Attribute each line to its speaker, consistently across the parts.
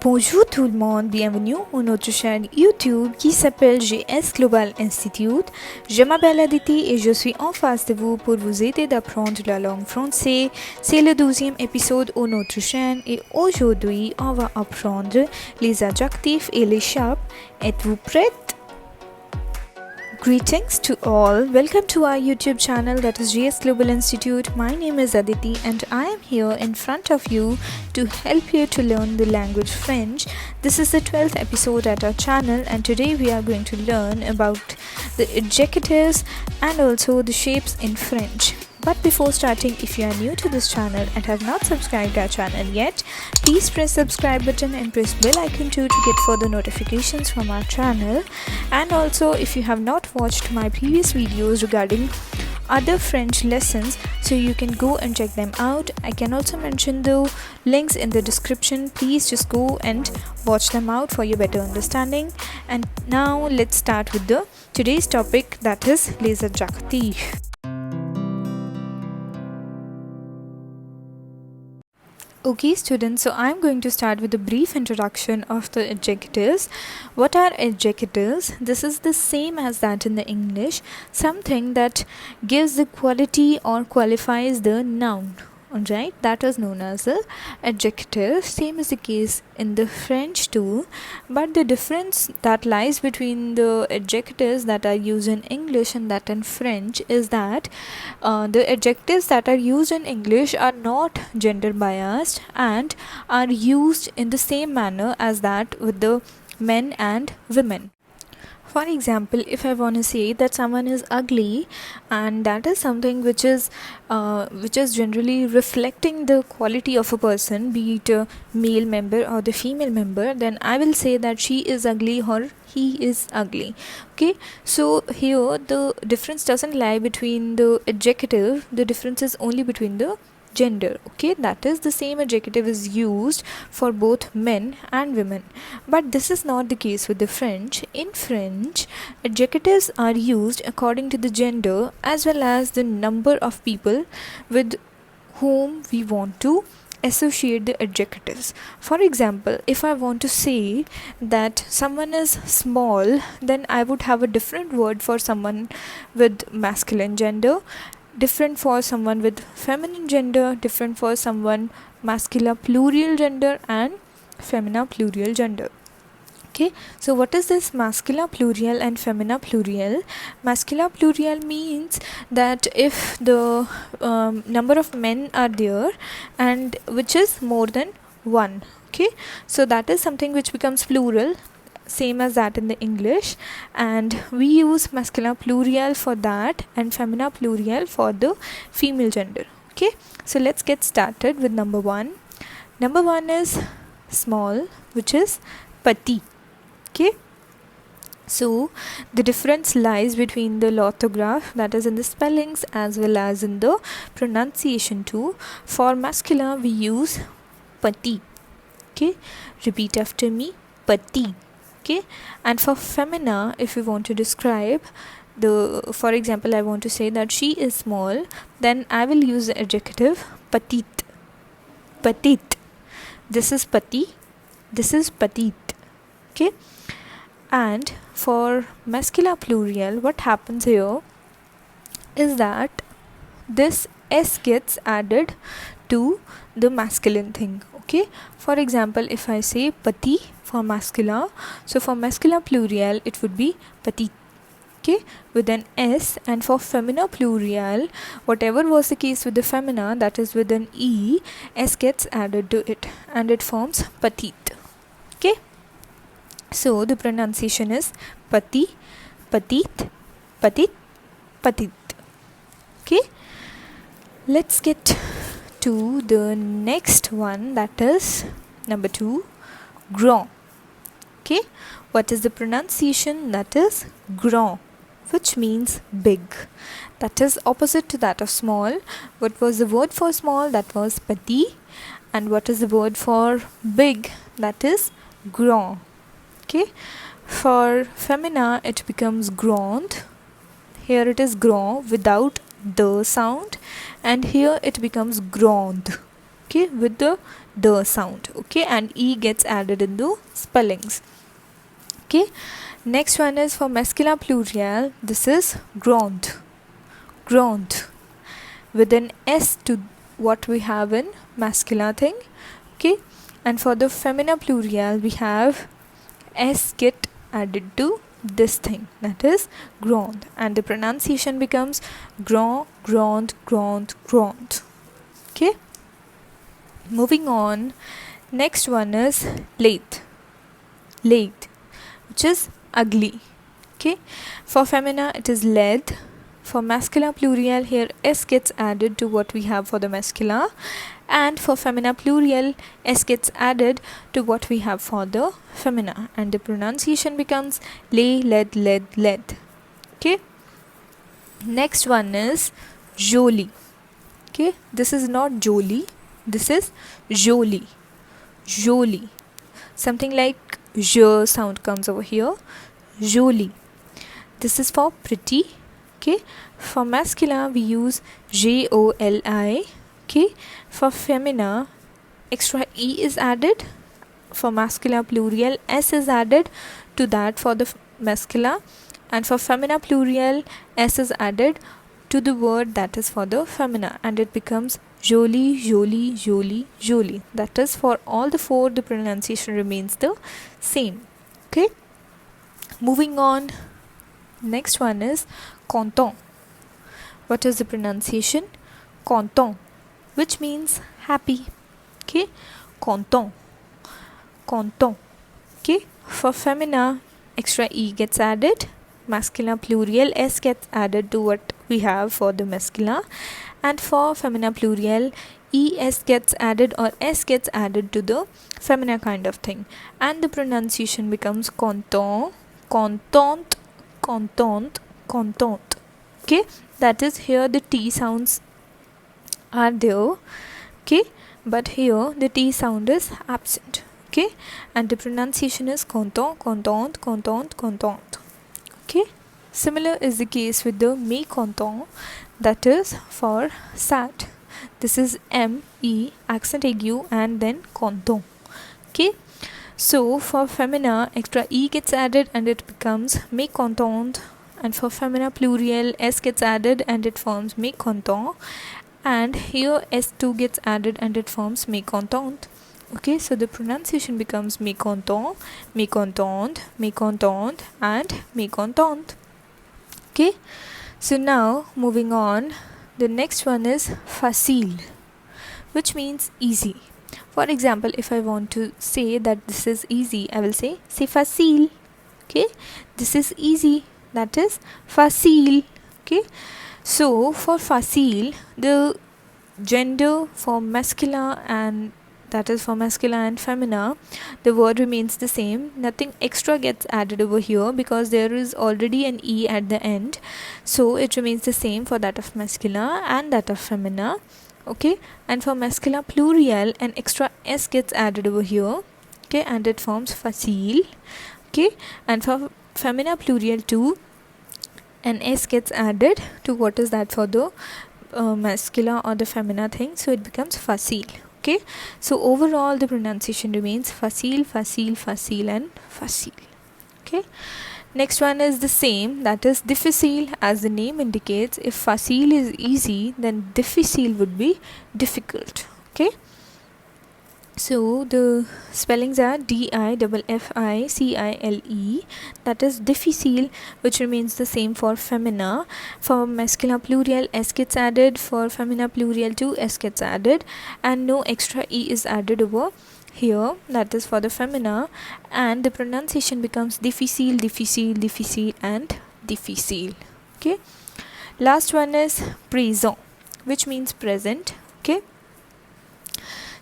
Speaker 1: Bonjour tout le monde, bienvenue à notre chaîne YouTube qui s'appelle GS Global Institute. Je m'appelle Aditi et je suis en face de vous pour vous aider d'apprendre la langue française. C'est le 12e épisode de notre chaîne et aujourd'hui on va apprendre les adjectifs et les verbes. Êtes-vous prête? Greetings to all. Welcome to our YouTube channel that is GS Global Institute. My name is Aditi and I am here in front of you to help you to learn the language French. This is the 12th episode at our channel and today we are going to learn about the adjectives and also the shapes in French. But before starting, if you are new to this channel and have not subscribed our channel yet, please press subscribe button and press bell icon too to get further notifications from our channel. And also, if you have not watched my previous videos regarding other French lessons, so you can go and check them out. I can also mention the links in the description. Please just go and watch them out for your better understanding. And now let's start with the today's topic, that is les adjectifs. Okay students, so I'm going to start with a brief introduction of the adjectives. What are adjectives? This is the same as that in the English, something that gives the quality or qualifies the noun. Alright, that is known as the adjective. Same is the case in the French too, but the difference that lies between the adjectives that are used in English and that in French is that the adjectives that are used in English are not gender biased and are used in the same manner as that with the men and women. For example, if I want to say that someone is ugly, and that is something which is generally reflecting the quality of a person, be it a male member or the female member, then I will say that she is ugly or he is ugly. Okay, so here the difference doesn't lie between the adjective, the difference is only between the gender. Okay, that is the same adjective is used for both men and women, but this is not the case with the French. In French, adjectives are used according to the gender as well as the number of people with whom we want to associate the adjectives. For example, if I want to say that someone is small, then I would have a different word for someone with masculine gender, different for someone with feminine gender, different for someone masculine plural gender and feminine plural gender. Okay, so what is this masculine plural and feminine plural? Masculine plural means that if the number of men are there and which is more than one. Okay, so that is something which becomes plural, same as that in the English, and we use masculine plural for that and feminine plural for the female gender. Okay, so let's get started with number one. Number one is small, which is petit. Okay, so the difference lies between the orthograph, that is in the spellings, as well as in the pronunciation too. For masculine we use petit. Okay, repeat after me, petit. Okay, and for femina, if we want to describe for example, I want to say that she is small, then I will use the adjective petite. Petite. This is petit, this is petite. Okay, and for masculine plural, what happens here is that this s gets added to the masculine thing. Okay, for example, if I say petit for masculine, so for masculine plural it would be petite. Okay, with an s, and for feminine plural, whatever was the case with the femina, that is with an e, s gets added to it and it forms petite. Okay, so the pronunciation is petit, petite, petite, petite. Okay, let's get to the next one, that is number two, grand. Okay, what is the pronunciation? That is grand, which means big. That is opposite to that of small. What was the word for small? That was petit. And what is the word for big? That is grand. Okay, for femina it becomes grande. Here it is grand without the sound, and here it becomes grande. okay, with the sound, okay, and e gets added in the spellings. Okay, next one is for masculine plural. This is ground, ground, with an s to what we have in masculine thing. Okay, and for the feminine plural we have s get added to this thing, that is ground, and the pronunciation becomes ground, ground, ground, ground. Okay, moving on, next one is lathe, lathe, which is ugly. Okay, for femina it is lathe. For masculine plural, here s gets added to what we have for the masculine, and for femina plural s gets added to what we have for the femina, and the pronunciation becomes lay, led, led, led. Okay, next one is jolie. Okay, this is not jolie, this is jolie, jolie, something like j sound comes over here, jolie. This is for pretty. Okay, for masculine we use joli. Okay, for femina extra e is added. For masculine plural s is added to that for the masculine, and for femina plural s is added to the word that is for the femina, and it becomes jolie, jolie, jolie, jolie. That is for all the four the pronunciation remains the same. Okay, moving on, next one is content. What is the pronunciation? Content, which means happy. Okay, content, content. Okay, for femina extra e gets added, masculine plural s gets added to what we have for the masculine, and for femina plural es gets added or s gets added to the femina kind of thing, and the pronunciation becomes content, content, content, content. Okay, that is here the t sounds are there. Okay, but here the t sound is absent. Okay, and the pronunciation is content, content, content, content. Okay, similar is the case with the mécontent, that is for sad. This is me accent aigu and then content. Okay, so for femina extra e gets added and it becomes mécontent, and for femina plural s gets added and it forms mécontent, and here s2 gets added and it forms mécontent. Okay, so the pronunciation becomes mécontent, mécontente, mécontente, and mécontente. Okay, so now moving on, the next one is facile, which means easy. For example, if I want to say that this is easy, I will say c'est facile. Okay, this is easy, that is facile. Okay, so for facile, the gender for masculine, and that is for masculine and femina, the word remains the same. Nothing extra gets added over here because there is already an e at the end, so it remains the same for that of masculine and that of femina. Okay, and for masculine plural an extra s gets added over here. Okay, and it forms facile. Okay, and for femina plural too, an s gets added to what is that for the masculine or the femina thing, so it becomes facile. Okay, so overall the pronunciation remains facile, facile, facile, and facile. Okay, next one is the same, that is difficile. As the name indicates, if facile is easy, then difficile would be difficult. Okay, so the spellings are D-I-F-F-I-C-I-L-E, that is difficile, which remains the same for femina. For masculine plural s gets added, for femina plural too s gets added, and no extra e is added over here, that is for the femina, and the pronunciation becomes difficile, difficile, difficile, and difficile. Okay, last one is présent, which means present. Okay,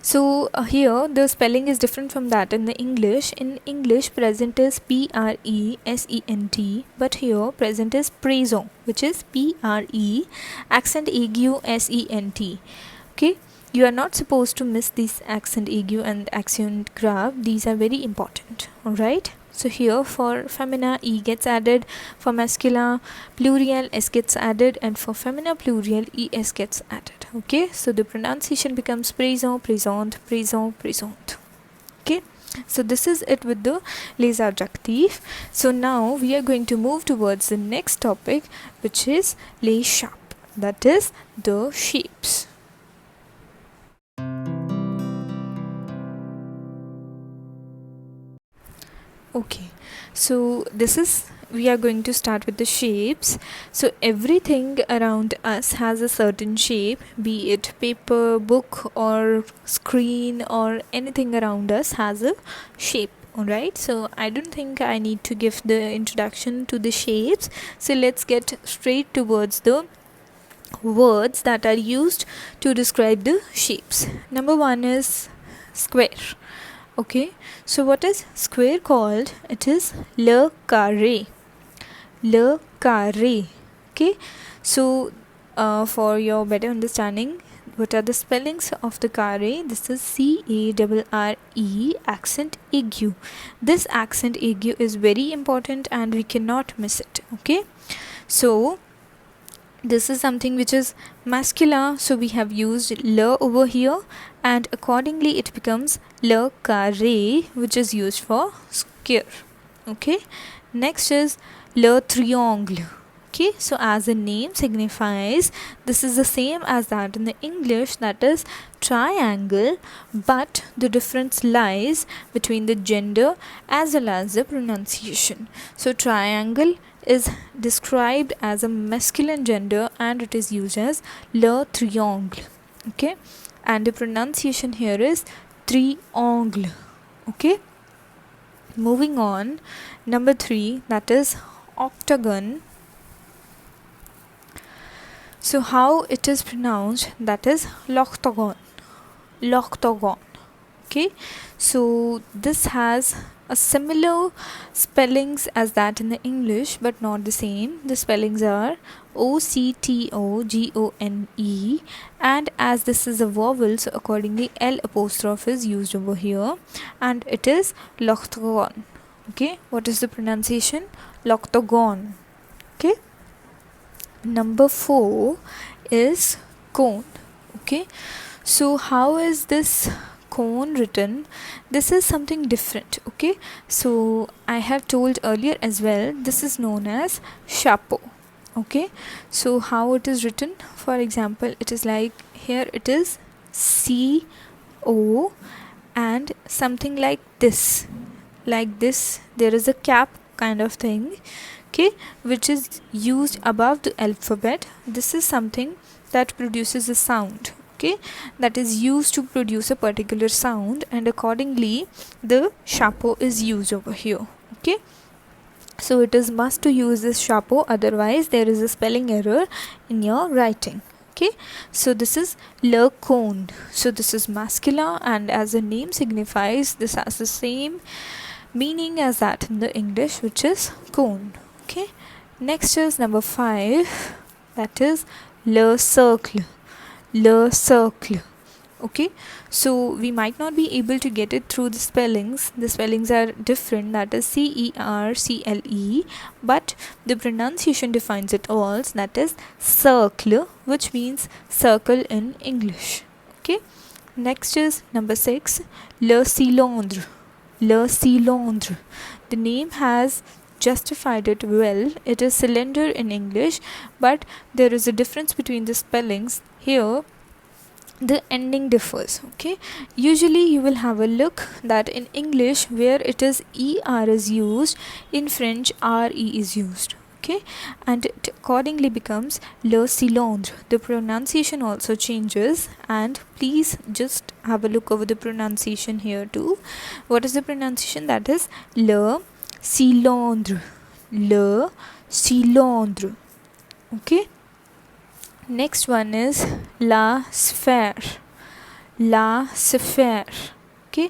Speaker 1: so here the spelling is different from that in the English. In English, present is P-R-E-S-E-N-T, but here present is présent, which is P-R-E accent aigu S-E-N-T. Okay, you are not supposed to miss this accent aigu and accent grave. These are very important. Alright, So here for femina E gets added, for masculine plural S gets added, and for femina plural ES gets added. Okay, so the pronunciation becomes présent, présente, présent, présente. Okay, so this is it with the les adjectifs. So now we are going to move towards the next topic, which is les shapes, that is the shapes. Okay, so we are going to start with the shapes. So everything around us has a certain shape, be it paper, book, or screen, or anything around us has a shape. Alright, so I don't think I need to give the introduction to the shapes. So let's get straight towards the words that are used to describe the shapes. Number one is square. Okay, so what is square called? It is le carré. Le carré. Okay, so for your better understanding, what are the spellings of the carré? This is C-A-R-R-E accent aigu. This accent aigu is very important and we cannot miss it. Okay, so this is something which is masculine, so we have used le over here, and accordingly it becomes le carré, which is used for square. Okay, next is le triangle. Okay, so as the name signifies, this is the same as that in the English, that is triangle, but the difference lies between the gender as well as the pronunciation. So triangle is described as a masculine gender and it is used as le triangle. Okay, and the pronunciation here is triangle. Okay, moving on, number 3, that is octagon. So how it is pronounced, that is l'octagon. L'octagon. Okay, so this has a similar spellings as that in the English, but not the same. The spellings are O-C-T-O-G-O-N-E, and as this is a vowel, so accordingly L apostrophe is used over here, and it is l'octagon. Okay, what is the pronunciation? L'octagon. Okay, number 4 is cone. Okay, so how is this cone written? This is something different. Okay, so I have told earlier as well, this is known as chapeau. Okay, so how it is written? For example, it is like here it is C-O and something like this. Like this, there is a cap kind of thing, okay, which is used above the alphabet. This is something that produces a sound. Okay, that is used to produce a particular sound, and accordingly the chapeau is used over here. Okay, so it is must to use this chapeau, otherwise there is a spelling error in your writing. Okay, so this is le cone. So this is masculine, and as the name signifies, this has the same meaning as that in the English, which is cone. Okay, next is number 5, that is le cercle. Le cercle. Okay, so we might not be able to get it through the spellings. The spellings are different, that is C-E-R-C-L-E, but the pronunciation defines it all, that is cercle, which means circle in English. Okay, next is number 6, le cylindre. Le cylindre. The name has justified it well. It is cylinder in English, but there is a difference between the spellings. Here the ending differs. Okay, usually you will have a look that in English where it is ER is used, in French RE is used. Okay, and it accordingly becomes le cylindre. The pronunciation also changes, and please just have a look over the pronunciation here too. What is the pronunciation? That is le cylindre. Le cylindre. Okay, next one is la sphère. La sphère. Okay,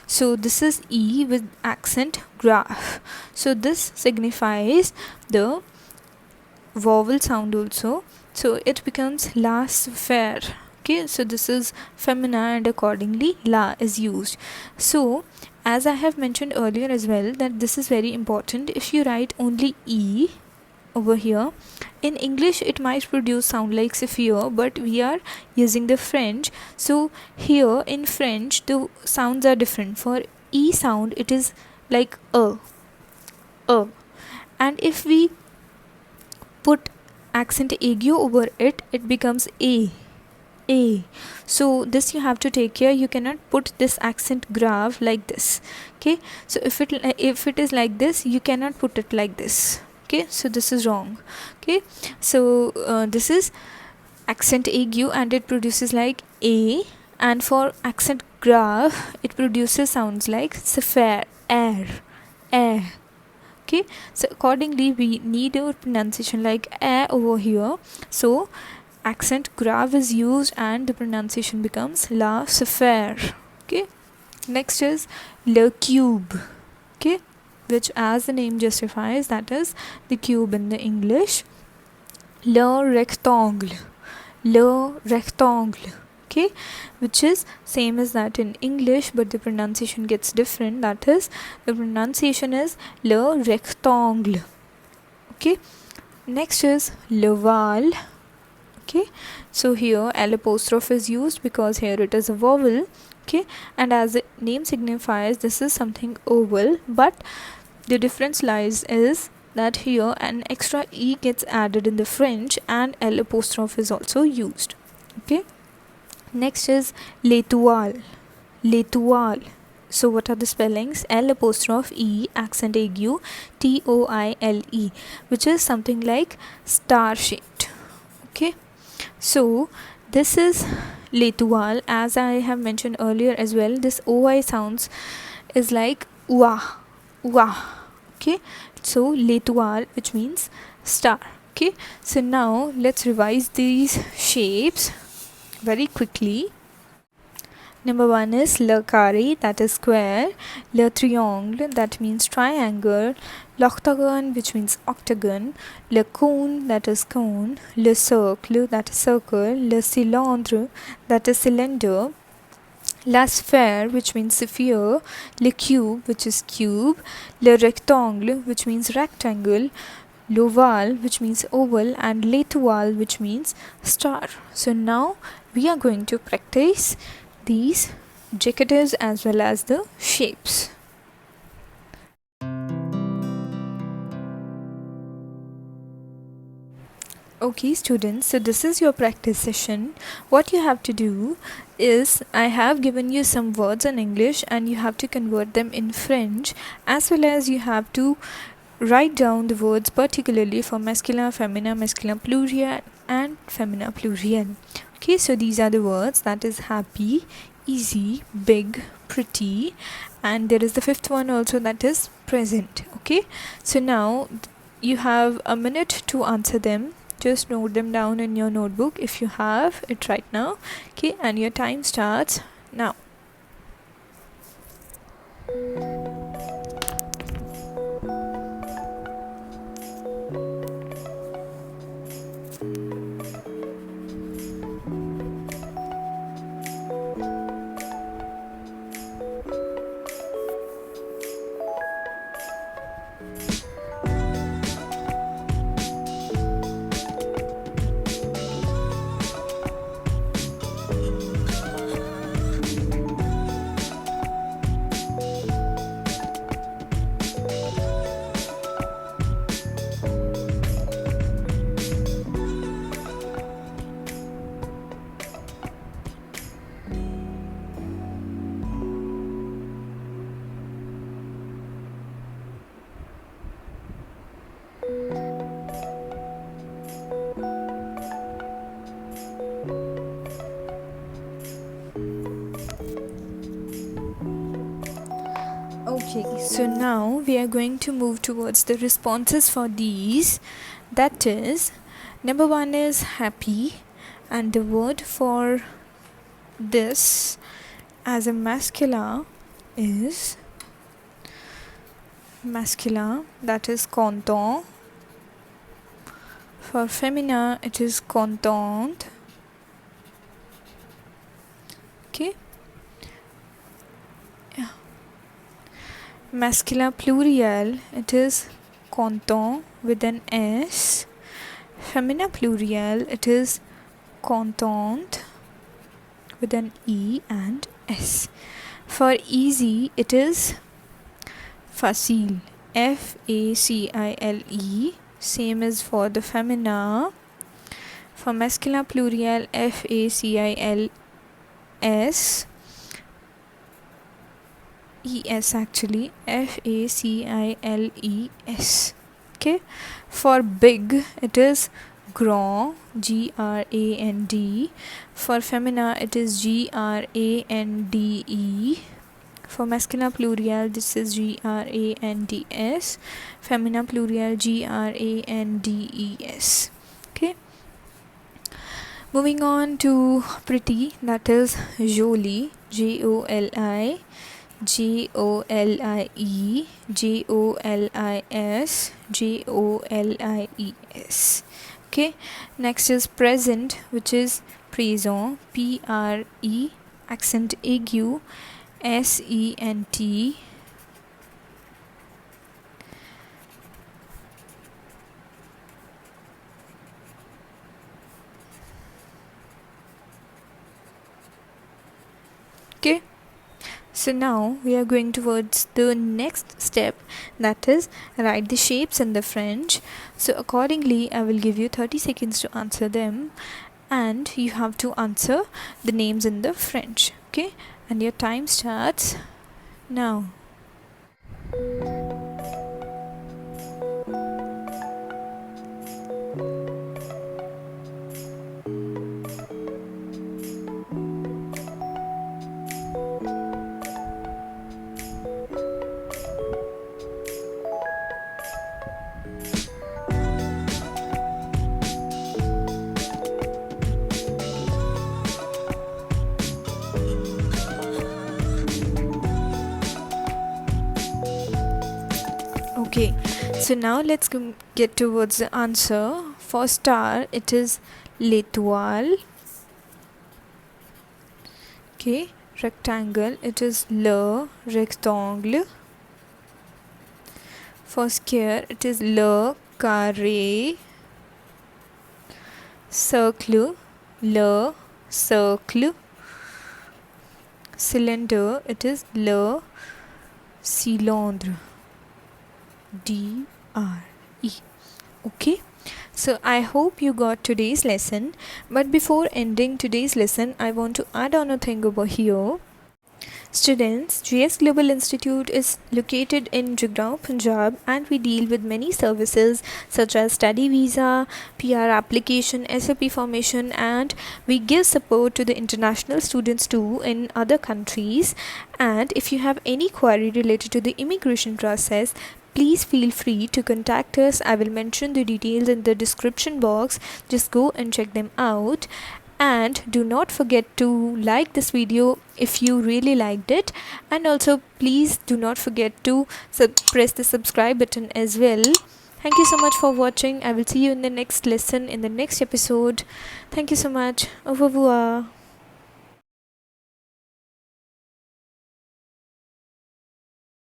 Speaker 1: so this is E with accent graph. So this signifies the vowel sound also, so it becomes la sphère. Okay, so this is feminine and accordingly la is used. So as I have mentioned earlier as well, that this is very important. If you write only E over here, in English it might produce sound like severe, but we are using the French, so here in French the sounds are different. For E sound it is like a, and if we put accent aigu over it, it becomes a. So this you have to take care. You cannot put this accent grave like this. Okay, so if it is like this, you cannot put it like this. Okay, so this is wrong. Okay, so this is accent aigu and it produces like a, and for accent grave it produces sounds like sapphire, air. Okay, so accordingly we need a pronunciation like air over here. So accent grave is used and the pronunciation becomes la sapphire. Okay, next is le cube. Okay, which as the name justifies, that is the cube in the English. Le rectangle, okay, which is same as that in English, but the pronunciation gets different. That is, the pronunciation is le rectangle. Okay, next is le val. Okay, so here L apostrophe is used because here it is a vowel. Okay, and as the name signifies, this is something oval, but the difference lies is that here an extra E gets added in the French and L apostrophe is also used. Okay, next is l'étoile. So what are the spellings? L apostrophe E accent aigu TOILE, which is something like star shaped. Okay, so this is l'étoile. As I have mentioned earlier as well, this OI sounds is like wa. Okay, so l'étoile, which means star. Okay, so now let's revise these shapes very quickly. Number 1 is le carré, that is square. Le triangle, that means triangle. L'octagon, which means octagon. Le cône, that is cone. Le cercle, that is circle. Le cylindre, that is cylinder. La sphère, which means sphere. Le cube, which is cube. Le rectangle, which means rectangle. L'ovale, which means oval, and l'étoile, which means star. So now we are going to practice these adjectives as well as the shapes. Okay students, so this is your practice session. What you have to do is, I have given you some words in English and you have to convert them in French, as well as you have to write down the words particularly for masculine, feminine, masculine plurial and feminine plurial. Okay, so these are the words, that is happy, easy, big, pretty, and there is the fifth one also, that is present. Okay, so now you have a minute to answer them. Just note them down in your notebook if you have it right now. Okay, and your time starts now. Okay, so now we are going to move towards the responses for these. That is, number 1 is happy, and the word for this as a masculine is masculine, that is content. For feminine it is contente. Okay, yeah. Masculine plurial, it is content with an S. Feminine plurial, it is contente with an E and S. For easy, it is facile, Facile. Same as for the femina. For masculine plurial, Facils. Es actually, Faciles. Okay. For big, it is grand, Grand. For femina, it is Grande. For masculine plurial, this is Grands. Feminine plurial, Grandes. Okay. Moving on to pretty, that is jolie, Joli, Jolie, Jolis, Jolies. Okay. Next is present, which is présent, Pre, accent aigu, Sent. Okay. So now we are going towards the next step, that is write the shapes in the French. So accordingly, I will give you 30 seconds to answer them, and you have to answer the names in the French. Okay, and your time starts now. Okay, so now let's get towards the answer. For star, it is l'étoile. Okay, rectangle, it is le rectangle. For square, it is le carré. Circle, le cercle. Cylinder, it is le cylindre, DRE. Okay, so I hope you got today's lesson, but before ending today's lesson, I want to add on a thing over here. Students, GS Global Institute is located in Jugaon, Punjab, and we deal with many services such as study visa, PR application, SOP formation, and we give support to the international students too in other countries. And if you have any query related to the immigration process, please feel free to contact us. I will mention the details in the description box. Just go and check them out. And do not forget to like this video if you really liked it, and also please do not forget to press the subscribe button as well. Thank you so much for watching. I will see you in the next lesson, in the next episode. Thank you so much. Au revoir.